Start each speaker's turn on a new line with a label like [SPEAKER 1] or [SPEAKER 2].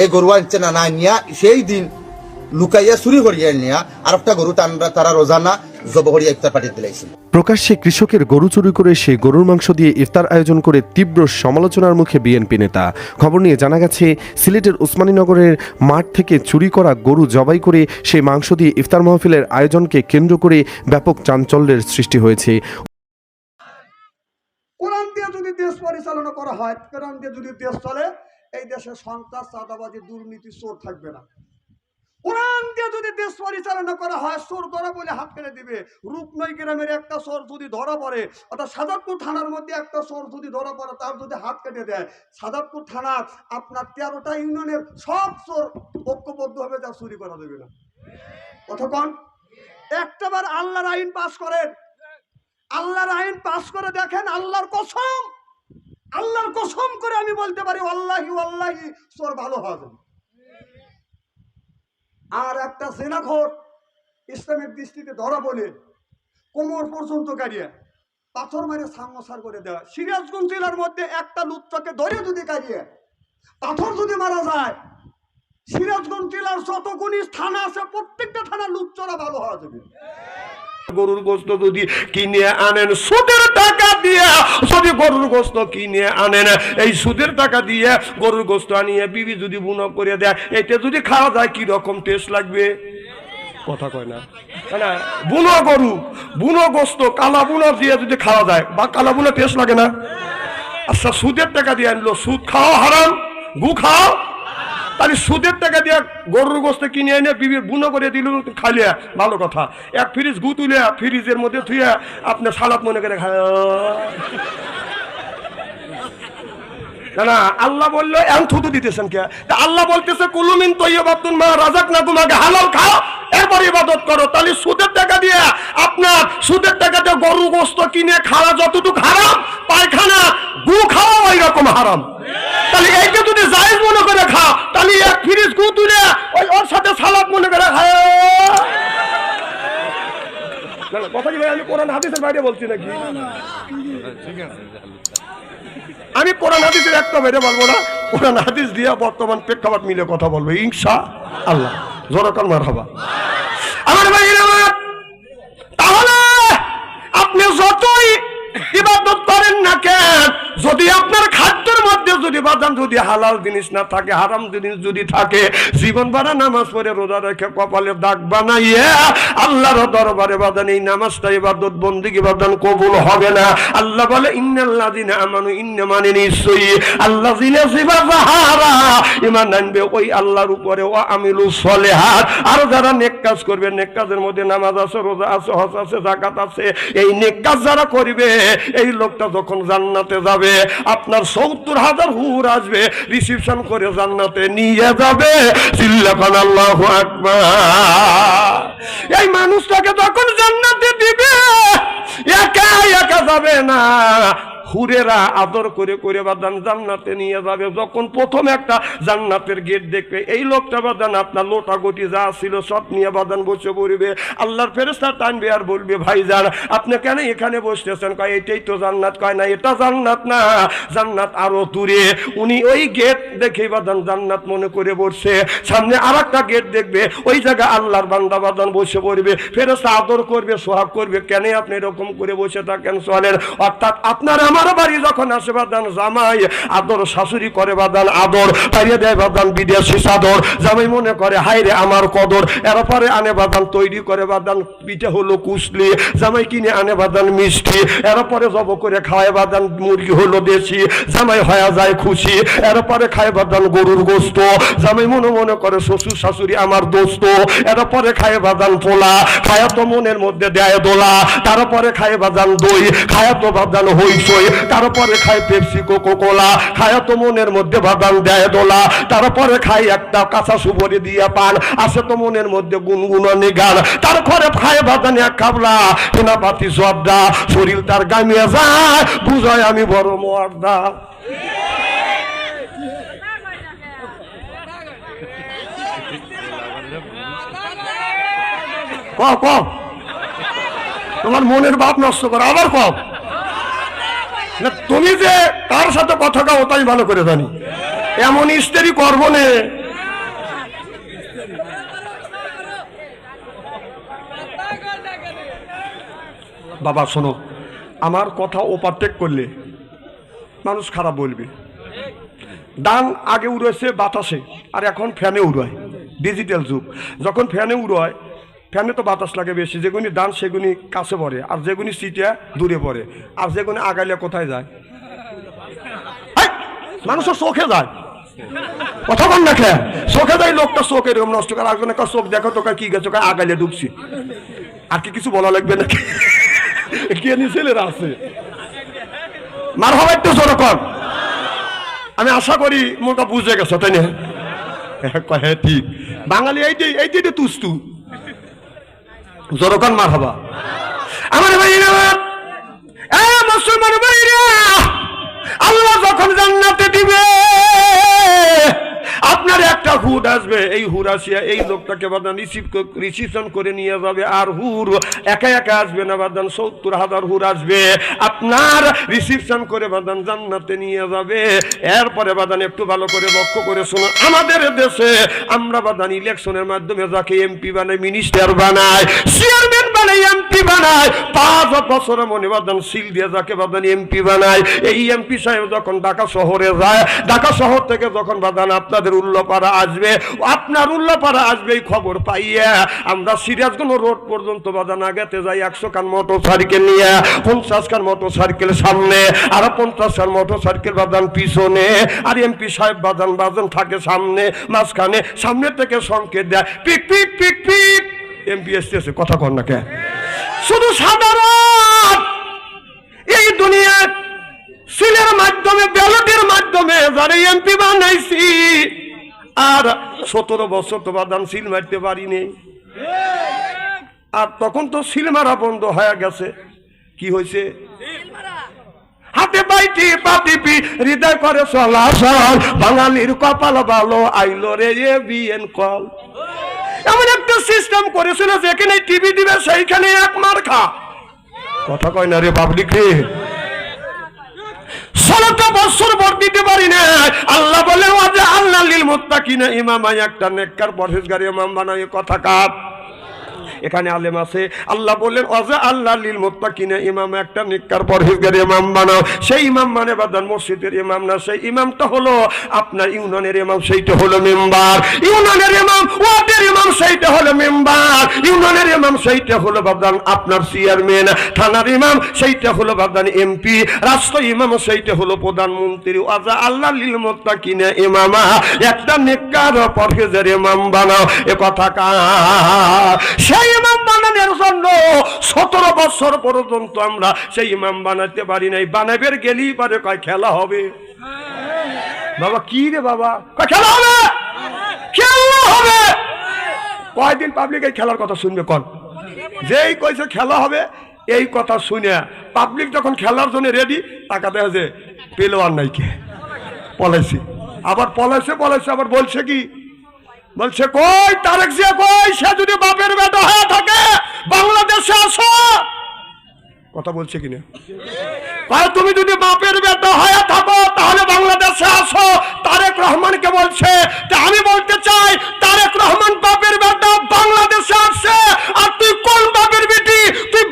[SPEAKER 1] এই গরু আনছে না না নিয়া সেই দিন লুকাইয়া চুরি করিয়া নিয়া আর একটা গরু তারা রোজানা জব করিয়া ইফতার পাঠিয়ে দিলাইছিল।
[SPEAKER 2] প্রকাশ্যে কৃষকের গরু চুরি করে সেই গরুর মাংস দিয়ে ইফতার আয়োজন করে তীব্র সমালোচনার মুখে বিএনপি নেতা। খবর নিয়ে জানা গেছে, সিলেটের উসমানীনগরের মাঠ থেকে চুরি করা গরু জবাই করে সেই মাংস দিয়ে ইফতার মাহফিলের আয়োজনকে কেন্দ্র করে ব্যাপক চাঞ্চল্যের সৃষ্টি হয়েছে।
[SPEAKER 3] কোরআন দিয়ে যদি দেশ পরিচালনা করা হয়, কোরআন দিয়ে যদি দেশ চলে, এই দেশে সন্ত্রাস, চাঁদাবাজি, দুর্নীতি, চোর থাকবে না। কোরআন দিয়ে যদি দেশ পরিচালনা করা হয়, চোর ধরা বলে হাত কেটে দিবে। রূপনৈ গ্রামের একটা চোর যদি ধরা পড়ে, অর্থাৎ সাজাদপুর থানার মধ্যে একটা চোর যদি ধরা পড়ে, তার যদি হাত কেটে দেয়, সাজাদপুর থানার আপনার 13টা ইউনিয়নের সব চোর ঐক্যবদ্ধ হবে, যা চুরি করা দেবে না। কতক্ষণ একটাবার আল্লাহর আইন পাস করেন, আল্লাহর আইন পাস করে দেখেন, আল্লাহর কসম করে আমি বলতে পারি, ওয়াল্লাহি ওয়াল্লাহি চোর ভালো হওয়া যাবে। আর একটা জেনাখোর ইসলামের দৃষ্টিতে ধরা বলে কোমর পর্যন্ত গাড়িয়ে পাথর মারে সামসার করে দেওয়া। সিরাজগঞ্জ জেলার মধ্যে একটা লুচ্চাকে ধরে যদি গাড়িয়ে পাথর যদি মারা যায়, সিরাজগঞ্জ জেলার যতগুলি থানা আছে প্রত্যেকটা থানা লুচ্চরা ভালো হওয়া যাবে।
[SPEAKER 4] গরুর গোস্ত যদি কিনে আনেন সুদের টাকা দিয়ে, যদি গরুর গোস্ত কিনে আনেন এই সুদের টাকা দিয়ে গরুর গোস্ত আনিয়ে বিবি যদি বুনো করে দেয়, এটা যদি খাওয়া যায় কি রকম টেস্ট লাগবে? কথা কয় না না, বুনো গরু বুনো গোস্ত কালা বুনো দিয়ে যদি খাওয়া যায়, বা কালা বুনো টেস্ট লাগে না? আচ্ছা, সুদের টাকা দিয়ে আনলো, সুদ খাওয়া হারাম, গু খাও, তাহলে সুদের টাকা দিয়ে গরুর গোস্ত কিনে এনে বিবির বুনো করে দিল, খাইলে ভালো কথা। এক ফ্রিজ গু তুলে ফ্রিজের মধ্যে থুয়ে আপনি সালাদ মনে করে খায় না। আল্লাহ বললো এমন থুতু দিতেছেন কে? আল্লাহ বলতেছে কুলুমিন তৈয়বাতুন মা রাযাকনাকুম, আগে হালাল খাও এরপর ইবাদত করো। তাহলে সুদের টাকা দিয়ে আপনার সুদের টাকা দিয়ে গরু গোস্ত কিনে খাওয়া যতটুকু হারাম, পায়খানা গু খাওয়া ওই রকম হারাম। তাহলে এইটা যদি জায়েজ মনে করে খাও, তাহলে এক ফ্রিজ গু তুলে ওর সাথে সালাদ মনে করে খায়। কথা কি ভাই, আমি কোরআন হাদিসের বাইরে বলছি নাকি? আমি কোরআন হাদিসের একটা বাইরে বলবো না, কোরআন হাদিস দিয়ে বর্তমান প্রেক্ষাপট মিলে কথা বলবো ইনশাআল্লাহ। জোরাকান মারহাবা। আমার ভাইরা, তাহলে আপনি যতই ইবাদত করেন না কেন, যদি আপনার খাদ্যের মধ্যে যদি বাদাম যদি হালাল জিনিস না থাকে, হারাম জিনিস যদি থাকে, জীবন ভরা নামাজ পড়ে রোজা রেখে কপালে দাগ বানাইয়ে আল্লাহর দরবারে বাদান এই নামাজটা ইবাদত বন্দেগী বাদান কবুল হবে না। আল্লাহ বলে ইন্নাল্লাযিনা আমানু, ইন্নামানে নিশ্চয়ই আল্লাযিনা সিবাহারা ঈমান আনবে ওই আল্লাহর উপরে, ওয়া আমিলুস সলিহাত, আর যারা নেক কাজ করবে, নেক কাজের মধ্যে নামাজ আছে, রোজা আছে, হজ আছে, যাকাত আছে, এই নেক কাজ যারা করবে, এই লোকটা যখন জান্নাতে যাবে, আপনার 70,000 হুর আসবে, রিসিপশন করে জান্নাতে নিয়ে যাবে। চিল্লাকান আল্লাহু আকবার। এই মানুষটাকে যখন জান্নাতে দিবে, একা একা যাবে না, হুরেরা আদর করে করে বাদান জান্নাতে নিয়ে যাবে। যখন প্রথম একটা জান্নাতের গেট দেখবে, এই লোকটা বাদান আপনার লোটা গটি যা ছিল সব নিয়ে বাদান বসে পড়বে। আল্লাহর ফেরেশতা টানবে আর বলবে, ভাইজান আপনি কেন এখানে বসতেছেন? কয় এটাই তো জান্নাত। কয় না, এটা জান্নাত না, জান্নাত আরো দূরে। উনি ওই গেট দেখে বাদান জান্নাত মনে করে বসছে। সামনে আর একটা গেট দেখবে, ওই জায়গায় আল্লাহর বান্দা বাদান বসে পড়বে। ফেরেশতা আদর করবে, সোহাগ করবে, কেন আপনি এরকম করে বসে থাকেন? চলেন। অর্থাৎ আপনার আমার বাড়ি যখন আসে বাদান, জামাই আদর শাশুড়ি করে বাদান আদর, পাইয়ে দেয় বাদান বিদেশি চাদর, জামাই মনে করে হাই রে আমার কদর, এরপরে আনে বাদান তৈরি করে বাদান পিঠে হলো কুসলি, জামাই কিনে আনে বাদান মিষ্টি, এরপরে জব করে খায় বাদান মুরগি হলো দেশি, জামাই হয়ে যায় খুশি, এরপরে খায় বাদান গরুর গোস্ত, জামাই মনে মনে করে শ্বশুর শাশুড়ি আমার দোস্ত, এরপরে খায় বাদান পোলা, খায়া তো মনের মধ্যে দেয় দোলা, তারপরে খায় বাদান দই, খায়া তো বাদান হইচই, তারপরে খায় পেপসি কোকো কোলা, খায়া তো মনের মধ্যে বাদাম দেয় দোলা, তারপরে খায় একটা কাঁচা সুবরি দিয়া পান, আসে তো মনের মধ্যে গুনগুনানি গান, তারপরে খায় বাদান এক খাবলা হেনাপাতি জর্দা, শরীর তার গামিয়ে যায়, বুঝায় আমি বড় মর্দা। তোমার মনের ভাব নষ্ট করো, আবার কম না, তুমি যে তার সাথে কথা কাও তাই ভালো করে জানি। এমন স্ত্রী করবো নে বাবা শোনো, আমার কথা ওভারটেক করলে মানুষ খারাপ বলবে। ডান আগে উড়েছে বাতাসে, আর এখন ফ্যানে উড়ায়, ডিজিটাল যুগ। যখন ফ্যানে উড়ায়, ফ্যানে তো বাতাস লাগে বেশি, যেগুনি ডান সেগুনি কাছে পড়ে, আর যেগুনি সিটিয়া দূরে পড়ে, আর যেগুনি আগাইলে কোথায় যায়? মানুষের চোখে যায়। কথা বল না খেয়ে চোখে যায়, লোকটা চোখ এরকম নষ্ট করে, আসবে না চোখ দেখো তোকে কি গেছে, আগাইলে ডুবছি। আর কি কিছু বলা লাগবে নাকি? কে নি ছেলেরা আছে মার হবে একটু জোরকম। আমি আশা করি মোটা বুঝে গেছো, তাই না? হ্যাঁ ঠিক, বাঙালি এইটাই তুস্তু জোরকম মার হবা। আমার ভাইরা, মুসলমান ভাইরা, আল্লাহ যখন জান্নাতে দিবে, আপনার একটা হুর আসবে, এই হুর আসিয়া এই লোকটাকে বাদান রিসিপশন করে নিয়ে যাবে। আর হুর একা একা আসবে না বাদান, ৭০,০০০ হুর আসবে, আপনার রিসিপশন করে বাদান জান্নাতে নিয়ে যাবে। এরপরে বাদান একটু ভালো করে লক্ষ্য করে শোনো, আমাদের দেশে আমরা বাদান ইলেকশনের মাধ্যমে যাকে এমপি বানাই, মিনিস্টার বানাই, চেয়ারম্যান বানাই, এমপি বানাই, ৫ বছরের মনে বাদান সিল দিয়ে যাকে বাদান এমপি বানাই। এই এমপি সাহেব যখন ঢাকা শহরে যায়, ঢাকা শহর থেকে যখন বাদান আপনাদের উল্লাপাড়া আসবে, আপনার উল্লাপাড়া আসবে, এই খবর পাইয়া আমরা সিরাজগঞ্জ রোড পর্যন্ত বাদান আগাতে যাই ১০০ খান মোটর সাইকেল নিয়ে, ৫০ খান মোটর সাইকেল সামনে, আর ৫০ খান মোটর সাইকেল বাদান পিছনে, আর এমপি সাহেব বাদান থাকে সামনে, মাঝখানে, সামনে থেকে সংকেত দেয় পিক পিক পিক পিক, এমপি এসতেছে। কথা কর না কে? শুধু সাধারণ এই দুনিয়ার সিলের মাধ্যমে, ব্যালটের মাধ্যমে যারা এমপি বানাইছি, আর ১৭ বছর তো বাদান সিল মারতে পারিনি। আর তখন তো সিল মারা বন্ধ হয়ে গেছে। কি হয়েছে? হাতে বাইটি পাতিপি হৃদয় করে চলাচল, বাঙালির কপাল ভালো, আইলো রে এ বিএন কল। এমন একটা সিস্টেম করেছিল যেখানে টিভি দিবে সেইখানে এক মার খা। কথা কয় না রে পাবলিক রে। ১৬টা বছর ভোট দিতে পারি না, আল্লাহ বলে আল্লাহ লিল মুত্তাকিনা ইমামা, একটা নেককার পরহেজগার ইমাম বানায়। কথা কার? এখানে আলেম আছে। আল্লাহ বললেন ওয়াজা আল্লাহ লিল মুত্তাকিনা ইমাম, একটা নেককার পরহেজগার ইমাম বানাও। সেই ইমাম মানে বাদান মসজিদের ইমাম না, সেই ইমামটা হলো আপনার ইউনিয়নের ইমাম, সেইটা হলো মেম্বার। ইউনিয়নের ইমাম, ওয়ার্ডের ইমাম, সেইটা হলো মেম্বার। ইউনিয়নের ইমাম, সেইটা হলো বাদান আপনার চেয়ারম্যান। থানার ইমাম, সেইটা হলো বাদান এমপি। রাষ্ট্র ইমাম, সেইটা হলো প্রধানমন্ত্রী। ওয়াজা আল্লাহ লিল মুত্তাকিনা ইমামা, একটা নেককার পরহেজগার ইমাম বানাও। এ কথা কার? সেই ইমাম বানানোর জন্য ১৭ বছর পর্যন্ত আমরা সেই ইমাম বানাতে পারি নাই। বানাবের গেলেই পারে কয় খেলা হবে। বাবা কি রে বাবা? কয় খেলা হবে, খেলা হবে। কয়দিন পাবলিক এই খেলার কথা শুনবে? কন যেই কইছে খেলা হবে, এই কথা শুনে পাবলিক যখন খেলার জন্য রেডি, টাকা দেখা যে পেলোয়ার নাই, কে পলাইছি, আবার পলাইছে আবার বলছে কি? বলছে কই তারেক জিয়া কই, সে যদি বাপের বেটা হয়ে থাকে বাংলাদেশে আসো। কথা বলছে কিনা? তুমি যদি বাপের বেটা হয়ে থাকো তাহলে বাংলাদেশে আসো। তারেক রহমানকে বলছে। আমি বলতে চাই তারেক রহমান বাপের বেটা, বাংলাদেশে আসছে, আর